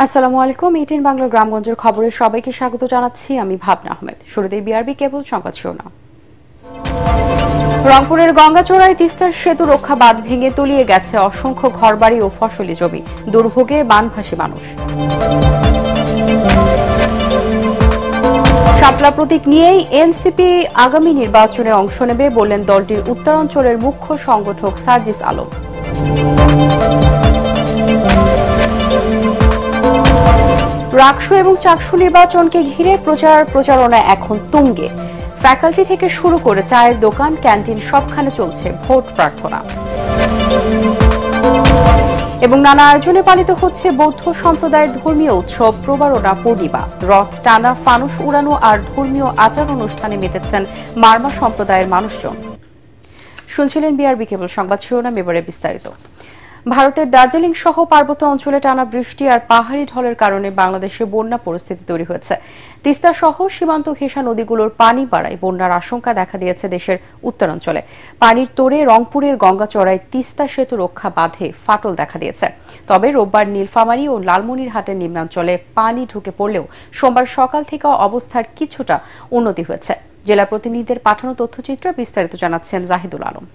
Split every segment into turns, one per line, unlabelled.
আসসালামু আলাইকুম। 18 বাংলা গ্রামগঞ্জের খবরে সবাইকে স্বাগত জানাচ্ছি। আমি ভাবনা আহমেদ। শুরুতেই বিআরবি কেবল সংবাদ শিরোনাম। রংপুরের গঙ্গাচড়ায় তিস্তার সেতু রক্ষা বাঁধ ভেঙে তলিয়ে গেছে অসংখ্য ঘরবাড়ি ও ফসলি জমি। দুর্ভোগে বানভাসী মানুষ। শাপলা প্রতীক নিয়েই এনসিপি আগামী নির্বাচনে অংশ নেবে বললেন দলটির উত্তরাঞ্চলের মুখ্য সংগঠক সার্জিস আলম। রাকসু এবং চাকসু নির্বাচনকে ঘিরে প্রচারণা এখন তুঙ্গে। ফ্যাকাল্টি থেকে শুরু করে চায়ের দোকান, ক্যান্টিন সবখানে চলছে ভোট প্রার্থনা। এবং নানা আয়োজনে পালিত হচ্ছে বৌদ্ধ সম্প্রদায়ের ধর্মীয় উৎসব প্রবারণা পূর্ণিমা। রথ টানা, ফানুস উড়ানো আর ধর্মীয় আচার অনুষ্ঠানে মেতেছেন মারমা সম্প্রদায়ের মানুষজন। শুনছিলেন বিআরবি কেবল সংবাদ শিরোনাম, এবারে বিস্তারিত। ভারতের দার্জিলিং সহ পার্বত্য অঞ্চলে টানা বৃষ্টি আর পাহাড়ি ঢলের কারণে বাংলাদেশে বন্যা পরিস্থিতি তৈরি হয়েছে। তিস্তা সহ সীমান্ত ঘেঁষা নদীগুলোর পানি বাড়ায় বন্যার আশঙ্কা দেখা দিয়েছে দেশের উত্তরাঞ্চলে। পানির তোড়ে রংপুরের গঙ্গাচড়ায় তিস্তা সেতু রক্ষা বাঁধে ফাটল দেখা দিয়েছে। তবে রোববার নীলফামারী ও লালমনিরহাটের নিম্নাঞ্চলে পানি ঢুকে পড়লেও সোমবার সকাল থেকে অবস্থার কিছুটা উন্নতি হয়েছে। জেলা প্রতিনিধিদের পাঠানো তথ্যচিত্র বিস্তারিত জানাচ্ছেন জাহিদুল আলম।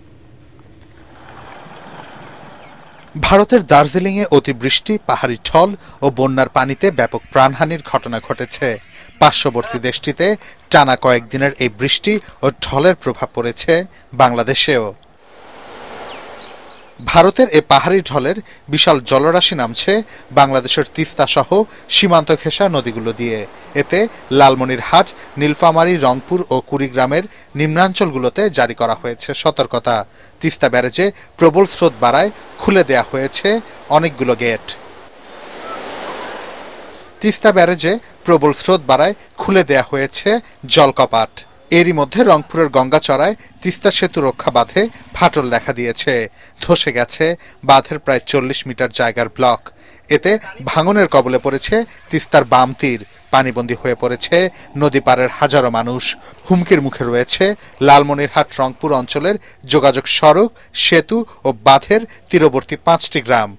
ভারতের দার্জিলিংয়ে অতিবৃষ্টি, পাহাড়ি ঢল ও বন্যার পানিতে ব্যাপক প্রাণহানির ঘটনা ঘটেছে। পার্শ্ববর্তী দেশটিতে টানা কয়েকদিনের এই বৃষ্টি ও ঢলের প্রভাব পড়েছে বাংলাদেশেও। ভারতের এ পাহাড়ি ঢলের বিশাল জলরাশি নামছে বাংলাদেশের তিস্তা সহ সীমান্ত ঘেঁষা নদীগুলো দিয়ে। এতে লালমনিরহাট, নীলফামারী, রংপুর ও কুড়িগ্রামের নিম্নাঞ্চলগুলোতে জারি করা হয়েছে সতর্কতা। তিস্তা ব্যারেজে প্রবল স্রোত বাড়ায় খুলে দেয়া হয়েছে অনেকগুলো গেট। তিস্তা ব্যারেজে প্রবল স্রোত বাড়ায় খুলে দেয়া হয়েছে জলকপাট। এরই মধ্যে রংপুরের গঙ্গাচড়ায় তিস্তা সেতু রক্ষা বাঁধে ফাটল দেখা দিয়েছে। ধসে গেছে বাঁধের প্রায় 40 মিটার জায়গার ব্লক। এতে ভাঙনের কবলে পড়েছে তিস্তার বাম তীর। পানিবন্দী হয়ে পড়েছে নদী পাড়ের হাজারো মানুষ। হুমকির মুখে রয়েছে লালমনিরহাট রংপুর অঞ্চলের যোগাযোগ সড়ক, সেতু ও বাঁধের তীরবর্তী 5টি গ্রাম।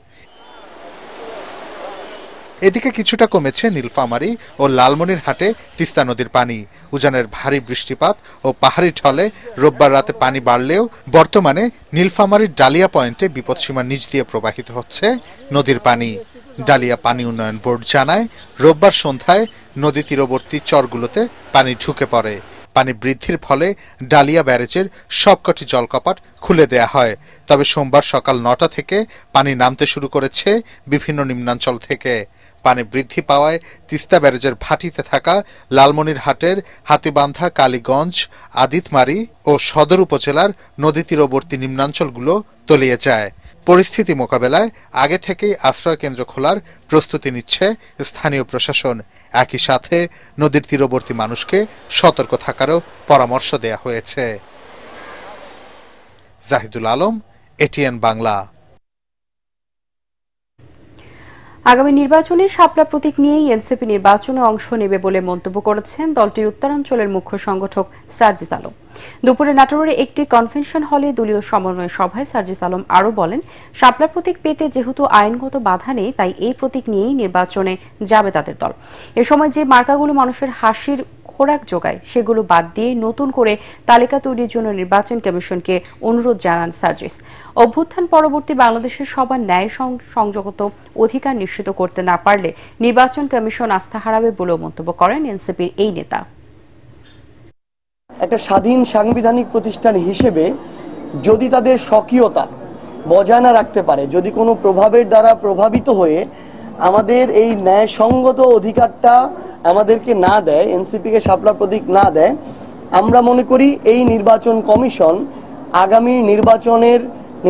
এদিকে কিছুটা কমেছে নীলফামারী ও লালমনিরহাটে তিস্তা নদীর পানি। উজানের ভারী বৃষ্টিপাত ও পাহাড়ি ঢলে রোববার রাতে পানি বাড়লেও বর্তমানে নীলফামারীর ডালিয়া পয়েন্টে বিপদসীমার নিচ দিয়ে প্রবাহিত হচ্ছে নদীর পানি। ডালিয়া পানি উন্নয়ন বোর্ড জানায়, রোববার সন্ধ্যায় নদী তীরবর্তী চরগুলোতে পানি ঢুকে পড়ে। পানি বৃদ্ধির ফলে ডালিয়া ব্যারেজের সবকটি জলকপাট খুলে দেয়া হয়। তবে সোমবার সকাল 9টা থেকে পানি নামতে শুরু করেছে বিভিন্ন নিম্নাঞ্চল থেকে। পানি বৃদ্ধি পাওয়ায় তিস্তা ব্যারেজের ভাটিতে থাকা লালমনিরহাটের হাতিবান্ধা, কালীগঞ্জ, আদিতমারি ও সদর উপজেলার নদী তীরবর্তী নিম্নাঞ্চলগুলো তলিয়ে যায়। পরিস্থিতি মোকাবেলায় আগে থেকেই আশ্রয় কেন্দ্র খোলার প্রস্তুতি নিচ্ছে স্থানীয় প্রশাসন। একই সাথে নদীর তীরবর্তী মানুষকে সতর্ক থাকারও পরামর্শ দেয়া হয়েছে। জাহিদুল আলম, এটিএন বাংলা।
আগামী নির্বাচনে শাপলা প্রতীক নিয়েই এনসিপি নির্বাচনে অংশ নেবে বলে মন্তব্য করেছেন দলটির উত্তরাঞ্চলের মুখ্য সংগঠক সার্জিস আলম। দুপুরে নাটোরের একটি কনভেনশন হলে দলীয় সমন্বয় সভায় সার্জিস আলম আরও বলেন, শাপলা প্রতীক পেতে যেহেতু আইনগত বাধা নেই, তাই এই প্রতীক নিয়েই নির্বাচনে যাবে তাদের দল। এ সময় যে মার্কাগুলো মানুষের হাসির খোরাক যোগায় সেগুলো বাদ দিয়ে নতুন করে তালিকা তৈরির জন্য নির্বাচন কমিশনকে অনুরোধ জানান সার্জিস। অভ্যুত্থান পরবর্তী বাংলাদেশের সবার ন্যায় সংযত অধিকার নিশ্চিত করতে না পারলে নির্বাচন কমিশন আস্থা হারাবে বলেও মন্তব্য করেন এনসিপির এই নেতা।
একটা স্বাধীন সাংবিধানিক প্রতিষ্ঠান হিসেবে যদি তাদের স্বকীয়তা বজায় না রাখতে পারে, যদি কোনো প্রভাবের দ্বারা প্রভাবিত হয়ে আমাদের এই ন্যায়সঙ্গত অধিকারটা আমাদেরকে না দেয়, এনসিপিকে শাপলা প্রতীক না দেয়, আমরা মনে করি এই নির্বাচন কমিশন আগামী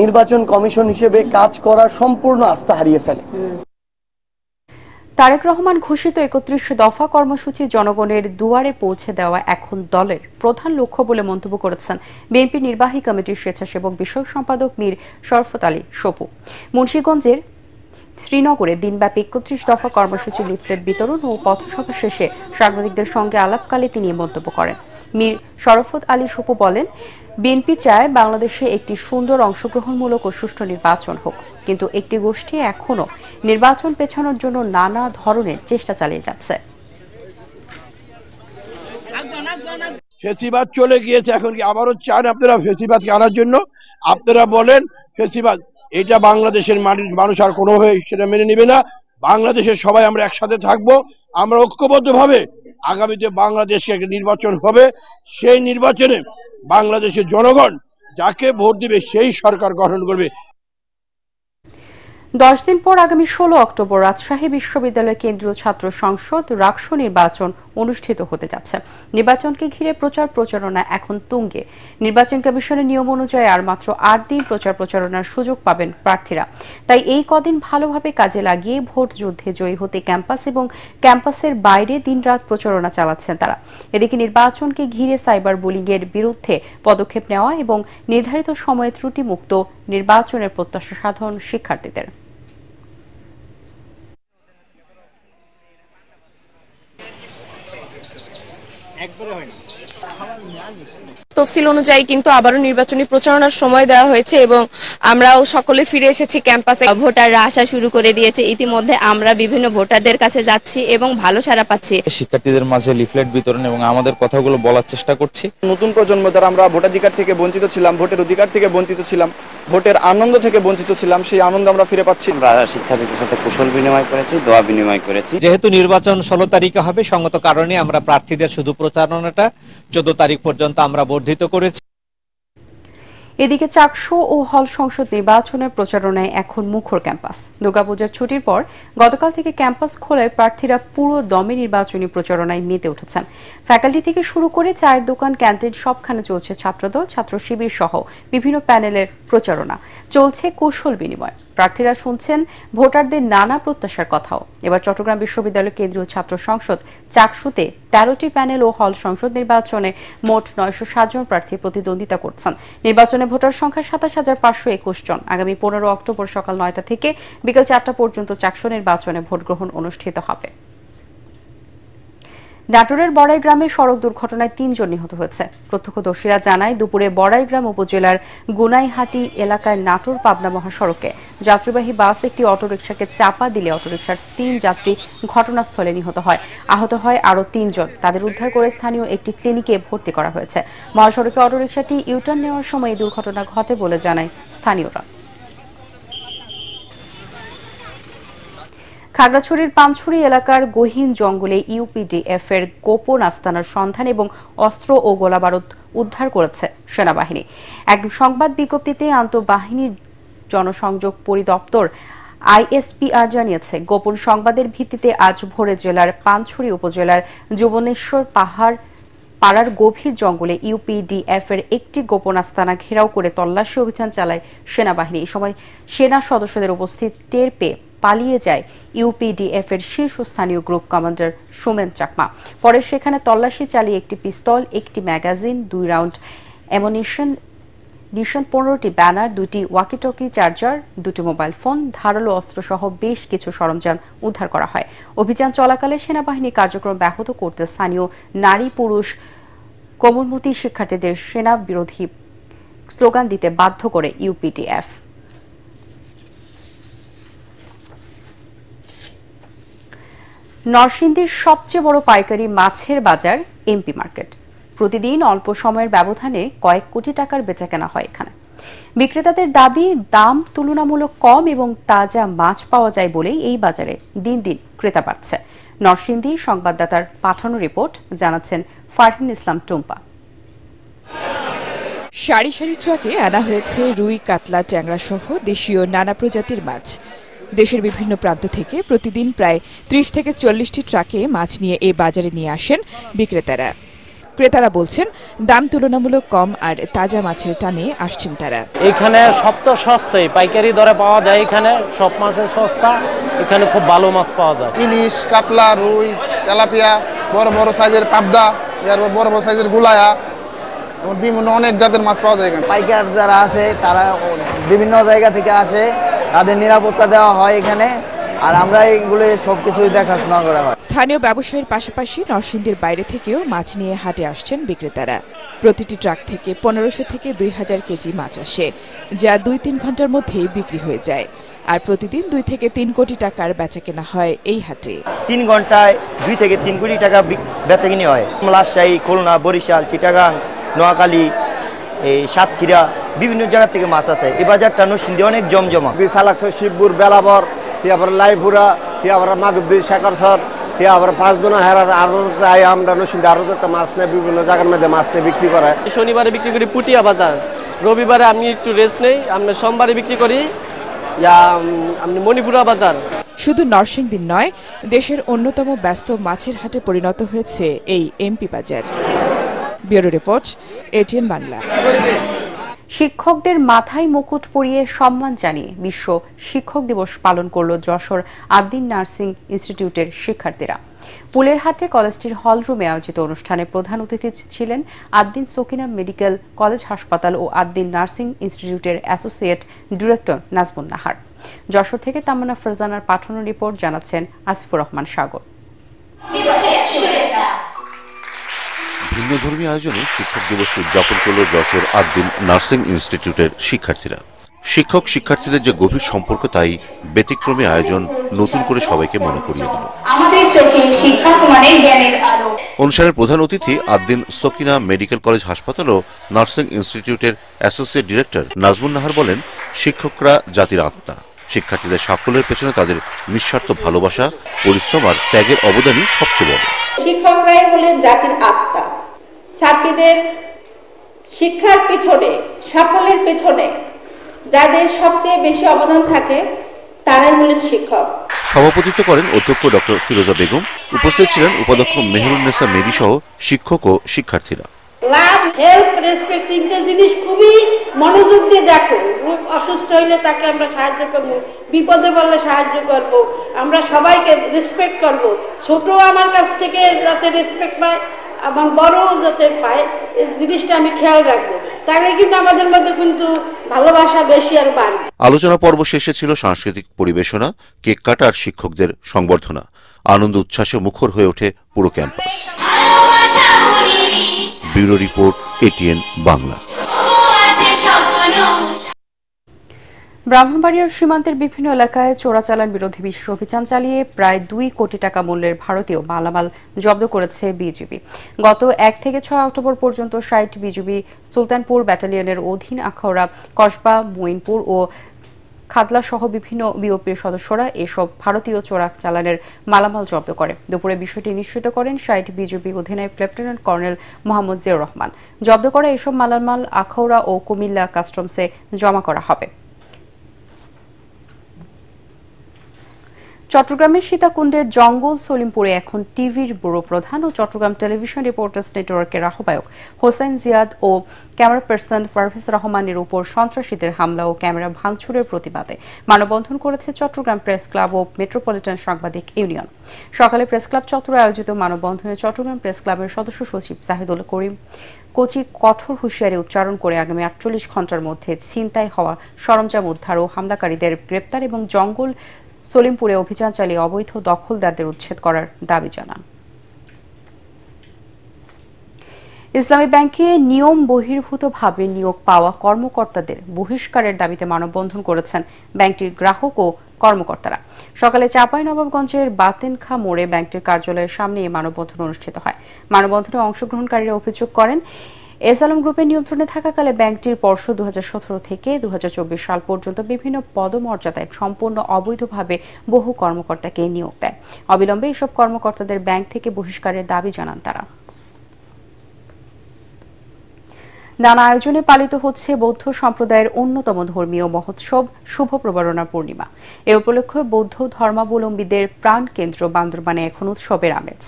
নির্বাচন কমিশন হিসেবে কাজ করার সম্পূর্ণ আস্থা হারিয়ে ফেলে।
তারেক রহমান ঘোষিত 31 দফা কর্মসূচি জনগণের দুয়ারে পৌঁছে দেওয়া এখন দলের প্রধান লক্ষ্য বলে মন্তব্য করেছেন বিএনপি নির্বাহী কমিটির স্বেচ্ছাসেবক বিষয়ক সম্পাদক মীর শরফত আলী সপু। মুন্সিগঞ্জের শ্রীনগরে দিনব্যাপী 31 দফা কর্মসূচি লিফলেট বিতরণ ও পথসভা শেষে সাংবাদিকদের সঙ্গে আলাপকালে তিনি মন্তব্য করেন। মীর শরফত আলী সপু বলেন, বিএনপি চায় বাংলাদেশে একটি সুন্দর অংশগ্রহণমূলক ও সুষ্ঠু নির্বাচন হোক, কিন্তু একটি গোষ্ঠী এখনো নির্বাচন পেছানোর জন্য নানা ধরনের চেষ্টা চালিয়ে যাচ্ছে।
ফেসিবাদ চলে গিয়েছে, এখন কি আবারও চান আপনারা ফেসিবাদকে আনার জন্য? আপনারা বলেন ফেসিবাদ, এটা বাংলাদেশের মানুষ আর কোনোভাবে সেটা মেনে নেবে না। বাংলাদেশের সবাই আমরা একসাথে থাকবো, আমরা ঐক্যবদ্ধভাবে আগামীতে বাংলাদেশকে একটা নির্বাচন হবে, সেই নির্বাচনে বাংলাদেশের জনগণ যাকে ভোট দিবে সেই সরকার গঠন করবে।
10 দিন পর আগামী 16 অক্টোবর রাজশাহী বিশ্ববিদ্যালয় কেন্দ্রীয় ছাত্র সংসদ রাকসু নির্বাচন অনুষ্ঠিত হতে যাচ্ছে। নির্বাচনকে ঘিরে প্রচার প্রচারণা এখন তুঙ্গে। নির্বাচন কমিশনের নিয়ম অনুযায়ী আর মাত্র 8 দিন প্রচার প্রচারণার সুযোগ পাবেন প্রার্থীরা। তাই এই কদিন ভালোভাবে কাজে লাগিয়ে ভোট যুদ্ধে জয়ী হতে ক্যাম্পাস এবং ক্যাম্পাসের বাইরে দিনরাত প্রচারণা চালাচ্ছেন তারা। এদিকে নির্বাচনকে ঘিরে সাইবার বুলিংয়ের বিরুদ্ধে পদক্ষেপ নেওয়া এবং নির্ধারিত সময়ে ত্রুটিমুক্ত নির্বাচনের প্রত্যাশা সাধারণ শিক্ষার্থীদের।
তফসিল অনুযায়ী কিন্তু আবারও নির্বাচনী প্রচারণার সময় দেওয়া হয়েছে এবং আমরাও সকলে ফিরে এসেছি ক্যাম্পাসে।
ভোটাররা আসা শুরু করে দিয়েছে। ইতিমধ্যে আমরা বিভিন্ন ভোটারদের কাছে যাচ্ছি এবং ভালো সাড়া পাচ্ছি।
শিক্ষার্থীদের মাঝে লিফলেট বিতরণ এবং আমাদের কথাগুলো বলার চেষ্টা করছি।
নতুন প্রজন্ম যারা আমরা ভোটাধিকার থেকে বঞ্চিত ছিলাম, ভোটের অধিকার থেকে বঞ্চিত ছিলাম, ভোটের আনন্দ থেকে বঞ্চিত ছিলাম, সেই আনন্দ আমরা ফিরে পাচ্ছি।
আমরা শিক্ষার্থীদের সাথে কুশল বিনিময় করেছি, দোয়া বিনিময় করেছি।
যেহেতু নির্বাচন 16 তারিখে হবে, সঙ্গত কারণে আমরা প্রার্থীদের শুধু প্রচারণাটা 14 তারিখ পর্যন্ত আমরা বর্ধিত করেছি।
এদিকে চাকসু ও হল সংসদ নির্বাচনের প্রচারণায় এখন মুখর ক্যাম্পাস। দুর্গাপূজার ছুটির পর গতকাল থেকে ক্যাম্পাস খোলায় প্রার্থীরা পুরো দমে নির্বাচনী প্রচারণায় মেতে উঠেছেন। ফ্যাকাল্টি থেকে শুরু করে চায়ের দোকান, ক্যান্টিন সবখানে চলছে ছাত্রদল, ছাত্র শিবির সহ বিভিন্ন প্যানেলের প্রচারণা। চলছে কৌশল বিনিময়। প্রার্থীরা শুনছেন ভোটারদের নানা প্রত্যাশার কথাও। এবার চট্টগ্রাম বিশ্ববিদ্যালয় কেন্দ্রীয় ছাত্র সংসদ চাকসুতে 13টি প্যানেল ও হল সংসদ নির্বাচনে মোট 907 জন প্রার্থী প্রতিদ্বন্দ্বিতা করছেন। নির্বাচনে ভোটার সংখ্যা 27,521 জন। আগামী 15 অক্টোবর সকাল 9টা থেকে বিকেল 4টা পর্যন্ত চাকসু নির্বাচনে ভোট গ্রহণ অনুষ্ঠিত হবে। নাটোরের বড়াই গ্রামে সড়ক দুর্ঘটনায় 3 জন নিহত হয়েছে। প্রত্যক্ষদর্শীরা জানায়, দুপুরে বড়াইগ্রাম উপজেলার গুনাইহাটি এলাকার নাটোর পাবনা মহাসড়কে যাত্রীবাহী বাস একটি অটোরিকশাকে চাপা দিলে অটোরিকশার 3 যাত্রী ঘটনাস্থলে নিহত হয়। আহত হয় আরও 3 জন। তাদের উদ্ধার করে স্থানীয় একটি ক্লিনিকে ভর্তি করা হয়েছে। মহাসড়কে অটোরিকশাটি ইউটার্ন নেওয়ার সময় এই দুর্ঘটনা ঘটে বলে জানায় স্থানীয়রা। খাগড়াছড়ির পানছড়ি এলাকার গহীন জঙ্গলে ইউপিডিএফ এর গোপন আস্তানার সন্ধান এবং অস্ত্র ও গোলাবারুদ উদ্ধার করেছে সেনাবাহিনী। এক সংবাদ বিজ্ঞপ্তিতে আন্তঃবাহিনী জনসংযোগ পরিদপ্তর আইএসপিআর জানিয়েছে, গোপন সংবাদের ভিত্তিতে আজ ভোরে জেলার পানছড়ি উপজেলার যুবনেশ্বর পাড়ার গভীর জঙ্গলে ইউপিডিএফ এর একটি গোপন আস্তানা ঘেরাও করে তল্লাশি অভিযান চালায় সেনাবাহিনী। এই সময় সেনা সদস্যদের উপস্থিত টের পেয়ে পালিয়ে যায় ইউপিডিএফ এর শীর্ষস্থানীয় গ্রুপ কমান্ডার সুমেন চাকমা। পরে সেখানে তল্লাশি চালিয়ে একটি পিস্তল, একটি ম্যাগাজিন, 2 রাউন্ড অ্যামুনিশন, 15টি ব্যানার, 2টি ওয়াকিটকি চার্জার, 2টি মোবাইল ফোন, ধারালো অস্ত্রসহ বেশ কিছু সরঞ্জাম উদ্ধার করা হয়। অভিযান চলাকালে সেনাবাহিনীর কার্যক্রম ব্যাহত করতে স্থানীয় নারী, পুরুষ, কোমলমতি শিক্ষার্থীদের সেনা বিরোধী স্লোগান দিতে বাধ্য করে ইউপিডিএফ। নরসিংদীর সবচেয়ে বড় পাইকারি মাছের বাজার এমপি মার্কেট। প্রতিদিন অল্প সময়ের ব্যবধানে কয়েক কোটি টাকার বেচাকেনা হয় এখানে। বিক্রেতাদের দাবি, দাম তুলনামূলক কম এবং তাজা মাছ পাওয়া যায় বলেই এই বাজারে দিন দিন ক্রেতা বাড়ছে। নরসিংদী সংবাদদাতার পাঠানো রিপোর্ট জানাচ্ছেন ফারহিন ইসলাম টুম্পা।
সারি সারি ট্রাকে আনা হয়েছে রুই, কাতলা, ট্যাংরা সহ দেশীয় নানা প্রজাতির মাছ। দেশের বিভিন্ন প্রান্ত থেকে প্রতিদিন প্রায় 30 থেকে 40টি ট্রাকে মাছ নিয়ে এই বাজারে নিয়ে আসেন বিক্রেতারা। ক্রেতারা বলছেন, দাম তুলনামূলক কম আর তাজা মাছের টানে আসছেন তারা।
এখানে সবচেয়ে সস্তায় পাইকারি দরে পাওয়া যায়। এখানে সব মাছের সস্তা, এখানে খুব ভালো মাছ পাওয়া যায়।
ইলিশ, কাতলা, রুই, তেলাপিয়া, বড় বড় সাইজের পাবদা, বড় বড় সাইজের গুলায়া, বিভিন্ন অনেক জাতের মাছ পাওয়া যায় এখানে।
পাইকার যারা আছে তারা বিভিন্ন জায়গা থেকে আসে, তাদের নিরাপত্তা দেওয়া হয় এখানে আর আমরা এইগুলো সবকিছুই দেখাশোনা করা হয়।
স্থানীয় ব্যবসায়ীর পাশাপাশি নরসিংদীর বাইরে থেকেও মাছ নিয়ে হাটে আসছেন বিক্রেতারা। প্রতিটি ট্রাক থেকে 1500 থেকে 2000 কেজি মাছ আসে, যা 2-3 ঘন্টার মধ্যেই বিক্রি হয়ে যায়। আর প্রতিদিন 2 থেকে 3 কোটি টাকার বেচাকেনা হয় এই হাটে।
3 ঘন্টায় 2 থেকে 3 কোটি টাকা বেচাকেনি হয়। রাজশাহী, খুলনা, বরিশাল, চিটাগাং, নোয়াখালী, এই সাতক্ষীরা বিভিন্ন জায়গা থেকে মাছ আসে। এই বাজারটা নরসিংদী অনেক জমজমা।
সালাকসো, শিবপুর, বেলাবর, আবার লাইপুরা, আবার মাধবদী, শেখরসর, আবার 5 দিন হেরার আরো আমরা নরসিংদী আরো একটা মাছ নেই, বিভিন্ন জায়গার মধ্যে মাছ নিয়ে বিক্রি করে।
শনিবারে বিক্রি করি পুটিয়া বাজার, রবিবারে আমি একটু রেস্ট নেই, আমরা সোমবারে বিক্রি করি মণিপুরা বাজার।
শুধু নরসিংদী নয়, দেশের অন্যতম ব্যস্ত মাছের হাটে পরিণত হয়েছে এই এমপি বাজার। Bureau report, ATN Bangla.
শিক্ষকদের মাথায় মুকুট পরিয়ে সম্মান জানিয়ে বিশ্ব শিক্ষক দিবস পালন করল যশোর আদ্দিন নার্সিং ইনস্টিটিউটের শিক্ষার্থীরা। পুলেরহাটে কলেজটির হলরুমে আয়োজিত অনুষ্ঠানে প্রধান অতিথি ছিলেন আদ্দিন সকিনা মেডিকেল কলেজ হাসপাতাল ও আদ্দিন নার্সিং ইনস্টিটিউটের অ্যাসোসিয়েট ডিরেক্টর নাজমুন নাহার। যশোর থেকে তামান্না ফারজানার পাঠানো রিপোর্ট জানাচ্ছেন আসিফুর রহমান সাগর।
ভিন্নধর্মী আয়োজনে শিক্ষক দিবস উদযাপন করল যশোর আদ্দিন নার্সিং ইনস্টিটিউটের শিক্ষার্থীরা। শিক্ষক শিক্ষার্থীদের যে গভীর সম্পর্ক, তাই ব্যতিক্রমী আয়োজন নতুন করে সবাইকে মনে করিয়ে দিল। অনুষ্ঠানের প্রধান অতিথি আদ্দিন সকিনা মেডিকেল কলেজ হাসপাতাল ও নার্সিং ইনস্টিটিউটের অ্যাসোসিয়েট ডিরেক্টর নাজমুন নাহার বলেন, শিক্ষকরা জাতির আত্মা। শিক্ষার্থীদের সাফল্যের পেছনে তাদের নিঃস্বার্থ ভালোবাসা, পরিশ্রম আর ত্যাগের অবদানই সবচেয়ে বড়।
শিক্ষকরাই হলেন জাতির আত্মা। ছাত্রীদের শিক্ষার পিছনে, সাফল্যের পেছনে যাদের সবচেয়ে বেশি অবদান থাকে তারাই হলেন শিক্ষক।
সভাপতিত্ব করেন অধ্যক্ষ ডক্টর ফিরোজা বেগম। উপস্থিত ছিলেন উপাধ্যক্ষ মেহরুন্নেসা মেডি সহ শিক্ষক ও শিক্ষার্থীরা।
লাভ, হেল্প, রেসপেক্ট, তিনটে জিনিস খুবই মনোযোগ দিয়ে দেখো। রোগ অসুস্থ হইলে তাকে আমরা সাহায্য করব, বিপদে পড়লে সাহায্য করব, আমরা সবাইকে রেসপেক্ট করব। ছোট আমার কাছ থেকে যাতে রেসপেক্ট পায় এবং বড়ও যাতে পায়, এই জিনিসটা আমি খেয়াল রাখবো। তাহলে কিন্তু আমাদের মধ্যে কিন্তু ভালোবাসা বেশি আর বাড়বে।
আলোচনা পর্ব শেষে ছিল সাংস্কৃতিক পরিবেশনা, কেক কাটা আর শিক্ষকদের সংবর্ধনা। আনন্দ উচ্ছ্বাসে মুখর হয়ে ওঠে পুরো campus. Bureau report, ATN Bangla.
ব্রাহ্মণবাড়িয়ার সীমান্তের বিভিন্ন এলাকায় চোরাচালান বিরোধী বিশেষ অভিযান চালিয়ে প্রায় 2 কোটি টাকা মূল্যের ভারতীয় মালামাল জব্দ করেছে বিজিবি। গত 1 থেকে 6 অক্টোবর পর্যন্ত 60 বিজিবি সুলতানপুর ব্যাটালিয়নের অধীন আখাউড়া, কসবা, মঈনপুর ও খাদলা সহ বিভিন্ন বিওপির সদস্যরা এসব ভারতীয় চোরাচালানের মালামাল জব্দ করে। দুপুরে বিষয়টি নিশ্চিত করেন 60 বিজিবি অধিনায়ক লেফটেন্যান্ট কর্নেল মোহাম্মদ জিয়াউর রহমান। জব্দ করা এসব মালামাল আখাউড়া ও কুমিল্লা কাস্টমসে জমা করা হবে। চট্টগ্রামের সীতাকুণ্ডের জঙ্গল সলিমপুরে এখন টিভির ব্যুরো প্রধান ও চট্টগ্রাম টেলিভিশন রিপোর্টার্স নেটওয়ার্কের আহ্বায়ক হোসেন জিয়াদ ও ক্যামেরা পার্সন পারভেজ রহমানের উপর সন্ত্রাসীদের হামলা ও ক্যামেরা ভাঙচুরের প্রতিবাদে মানববন্ধন করেছে চট্টগ্রাম প্রেস ক্লাব ও মেট্রোপলিটন সাংবাদিক ইউনিয়ন। সকালে প্রেস ক্লাব চত্বরে আয়োজিত মানববন্ধনে চট্টগ্রাম প্রেস ক্লাবের সদস্য সচিব জাহিদুল করিম কোচি কঠোর হুঁশিয়ারি উচ্চারণ করে আগামী 48 ঘণ্টার মধ্যে ছিনতাই হওয়া সরঞ্জাম উদ্ধার ও হামলাকারীদের গ্রেপ্তার এবং জঙ্গল সলিমপুরে অভিযান চালিয়ে অবৈধ দখলদারদের উচ্ছেদ করার দাবি জানান। ইসলামী ব্যাংকে নিয়ম বহির্ভূতভাবে নিয়োগ পাওয়া কর্মকর্তাদের বহিষ্কারের দাবিতে মানববন্ধন করেছেন ব্যাংকটির গ্রাহক ও কর্মকর্তারা। সকালে চাঁপাইনবাবগঞ্জের বাতেনখা মোড়ে ব্যাংকটির কার্যালয়ের সামনে এই মানববন্ধন অনুষ্ঠিত হয়। মানববন্ধনে অংশগ্রহণকারীরা অভিযোগ করেন, এস আলম গ্রুপের নিয়ন্ত্রণে থাকাকালে ব্যাংকটির পর্ষদ 2017 থেকে 2024 সাল পর্যন্ত বিভিন্ন পদমর্যাদায় সম্পূর্ণ অবৈধভাবে বহু কর্মকর্তাকে নিয়োগ দেয়। অবিলম্বে এসব কর্মকর্তাদের ব্যাংক থেকে বহিষ্কারের দাবি জানান তারা। নানা আয়োজনে পালিত হচ্ছে বৌদ্ধ সম্প্রদায়ের অন্যতম ধর্মীয় মহোৎসব শুভ প্রবরণা পূর্ণিমা। এ উপলক্ষে বৌদ্ধ ধর্মাবলম্বীদের প্রাণ কেন্দ্র বান্দরবানে এখন উৎসবের আমেজ।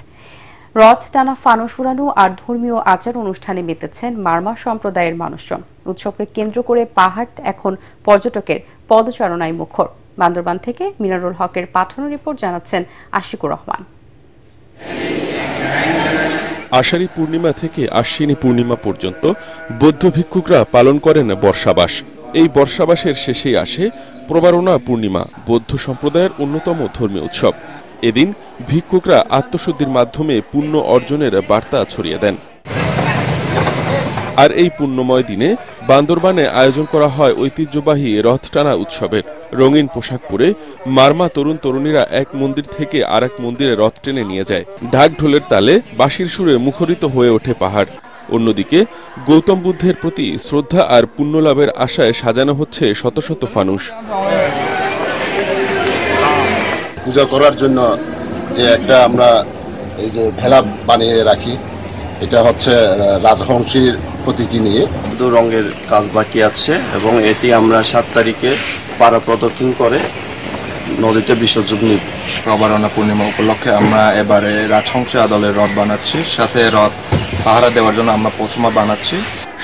রথ টানা, ফানুস উড়ানো আর ধর্মীয় আচার অনুষ্ঠানে মেতেছেন মারমা সম্প্রদায়ের মানুষজন। উৎসবকে কেন্দ্র করে পাহাড় এখন পর্যটকের পদচারণায় মুখর। বান্দরবান থেকে মিনারুল হকের পাঠানো রিপোর্ট জানাচ্ছেন আশিকুর রহমান।
আষাঢ়ী পূর্ণিমা থেকে আশ্বিনী পূর্ণিমা পর্যন্ত বৌদ্ধ ভিক্ষুকরা পালন করেন বর্ষাবাস। এই বর্ষাবাসের শেষেই আসে প্রবারণা পূর্ণিমা বৌদ্ধ সম্প্রদায়ের অন্যতম ধর্মীয় উৎসব। এদিন ভিক্ষুকরা আত্মশুদ্ধির মাধ্যমে পুণ্য অর্জনের বার্তা ছড়িয়ে দেন। আর এই পুণ্যময় দিনে বান্দরবানে আয়োজন করা হয় ঐতিহ্যবাহী রথ টানা উৎসবের। রঙিন পোশাক পরে মারমা তরুণ তরুণীরা এক মন্দির থেকে আরেক মন্দিরে রথ টেনে নিয়ে যায়। ঢাক ঢোলের তালে বাঁশির সুরে মুখরিত হয়ে ওঠে পাহাড়। অন্যদিকে গৌতম বুদ্ধের প্রতি শ্রদ্ধা আর পুণ্যলাভের আশায় সাজানো হচ্ছে শত শত ফানুস।
পূজা করার জন্য যে একটা আমরা এই যে ভেলা বানিয়ে রাখি, এটা হচ্ছে রাজহংসীর প্রতীকী নিয়ে।
দু রঙের কাজ বাকি আছে এবং এটি আমরা 7 তারিখে পাড়া প্রদক্ষিণ করে নদীতে বিসর্জন নিব।
প্রবারণা পূর্ণিমা উপলক্ষে আমরা এবারে রাজহংসী আদলের রথ বানাচ্ছি, সাথে রথ পাহারা দেওয়ার জন্য আমরা পচমা বানাচ্ছি।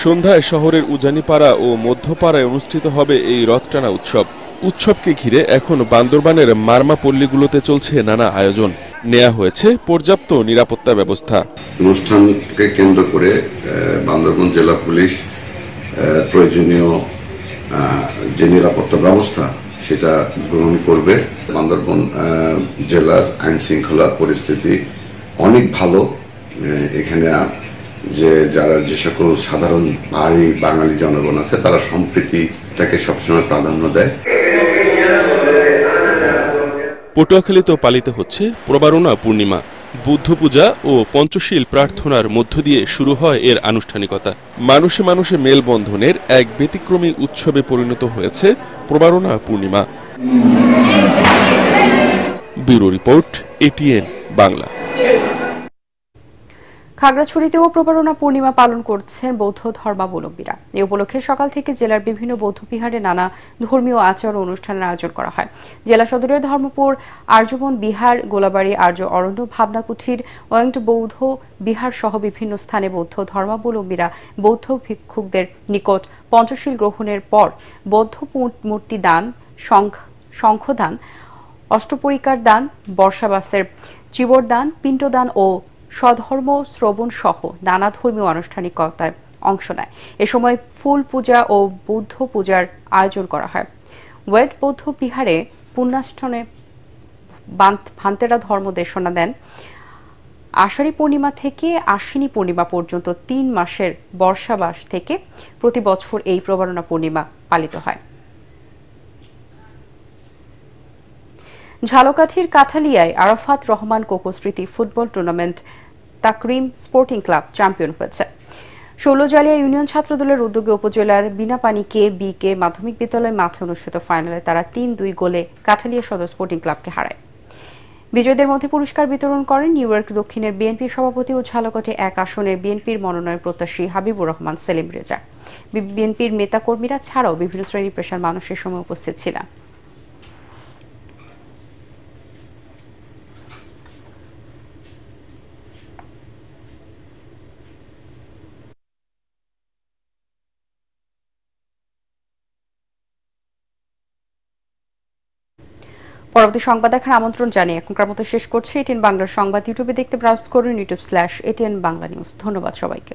সন্ধ্যায় শহরের উজানিপাড়া ও মধ্যপাড়ায় অনুষ্ঠিত হবে এই রথ টানা উৎসব। উৎসবকে ঘিরে এখন বান্দরবানের মারমা পল্লীগুলোতে চলছে নানা আয়োজন। নেওয়া হয়েছে পর্যাপ্ত নিরাপত্তা ব্যবস্থা।
অনুষ্ঠানকে কেন্দ্র করে বান্দরবান জেলা পুলিশ প্রয়োজনীয় যে নিরাপত্তা ব্যবস্থা সেটা গ্রহণ করবে। বান্দরবান জেলার আইন শৃঙ্খলা পরিস্থিতি অনেক ভালো। এখানে যে সকল সাধারণ পাহাড়ি বাঙালি জনগণ আছে তারা সম্প্রীতিটাকে সবসময় প্রাধান্য দেয়।
পটুয়াখালীতেও পালিত হচ্ছে প্রবারণা পূর্ণিমা। বুদ্ধ পূজা ও পঞ্চশীল প্রার্থনার মধ্য দিয়ে শুরু হয় এর আনুষ্ঠানিকতা। মানুষে মানুষে মেলবন্ধনের এক ব্যতিক্রমী উৎসবে পরিণত হয়েছে Probarana Purnima. Bureau report, ATN Bangla.
খাগড়াছড়িতেও প্রবারণা পূর্ণিমা পালন করছেন বৌদ্ধ ধর্মাবলম্বীরা। এই উপলক্ষে সকাল থেকে জেলার বিভিন্ন বৌদ্ধবিহারে নানা ধর্মীয় আচার ও অনুষ্ঠানের আয়োজন করা হয়। জেলা সদরের ধর্মপুর আর্যবন বিহার, গোলাবাড়ি আর্য অরণ্য, ভাবনাকুঠির ওয়াংট বৌদ্ধ বিহার সহ বিভিন্ন স্থানে বৌদ্ধ ধর্মাবলম্বীরা বৌদ্ধ ভিক্ষুকদের নিকট পঞ্চশীল গ্রহণের পর বৌদ্ধ মূর্তি দান, শঙ্খদান, অষ্টপরিকার দান, বর্ষাবাসের চিবরদান, পিণ্ডদান ও স্বধর্ম শ্রবণ সহ নানা ধর্মীয় আনুষ্ঠানিকতায় অংশ নেয়। এ সময় ফুল পূজা ও বুদ্ধ পূজার আয়োজন করা হয়। ওয়েদ বৌদ্ধ বিহারে পুণ্যাষ্টনে ভান্তেরা ধর্ম দেশনা দেন। আষাঢ়ী পূর্ণিমা থেকে আশ্বিনী পূর্ণিমা পর্যন্ত 3 মাসের বর্ষাবাস থেকে প্রতি বছর এই প্রবারণা পূর্ণিমা পালিত হয়। ঝালকাঠির কাঠালিয়ায় আরাফাত রহমান কোকো স্মৃতি football tournament Takrim sporting club champion হয়েছে। ষোলজালিয়া ইউনিয়ন ছাত্রদলের উদ্যোগে উপজেলার বিনাপানি কে মাধ্যমিক বিদ্যালয় মাঠে অনুষ্ঠিত ফাইনালে তারা 3-2 গোলে কাঠালিয়া সদর স্পোর্টিং ক্লাবকে হারায়। বিজয়ীদের মধ্যে পুরস্কার বিতরণ করেন নিউ ইয়র্ক দক্ষিণের বিএনপি সভাপতি ও ঝালকাঠি 1 আসনের বিএনপির মনোনয়ন প্রত্যাশী হাবিবুর রহমান সেলিম রেজা। বিএনপির নেতাকর্মীরা ছাড়াও বিভিন্ন শ্রেণী পেশার মানুষের সময় উপস্থিত ছিলেন। পরবর্তী সংবাদ দেখার আমন্ত্রণ জানিয়ে এখনকার মতো শেষ করছি। এটিএন বাংলার সংবাদ ইউটিউবে দেখতে ব্রাউজ করুন youtube/ATN বাংলা নিউজ। ধন্যবাদ সবাইকে।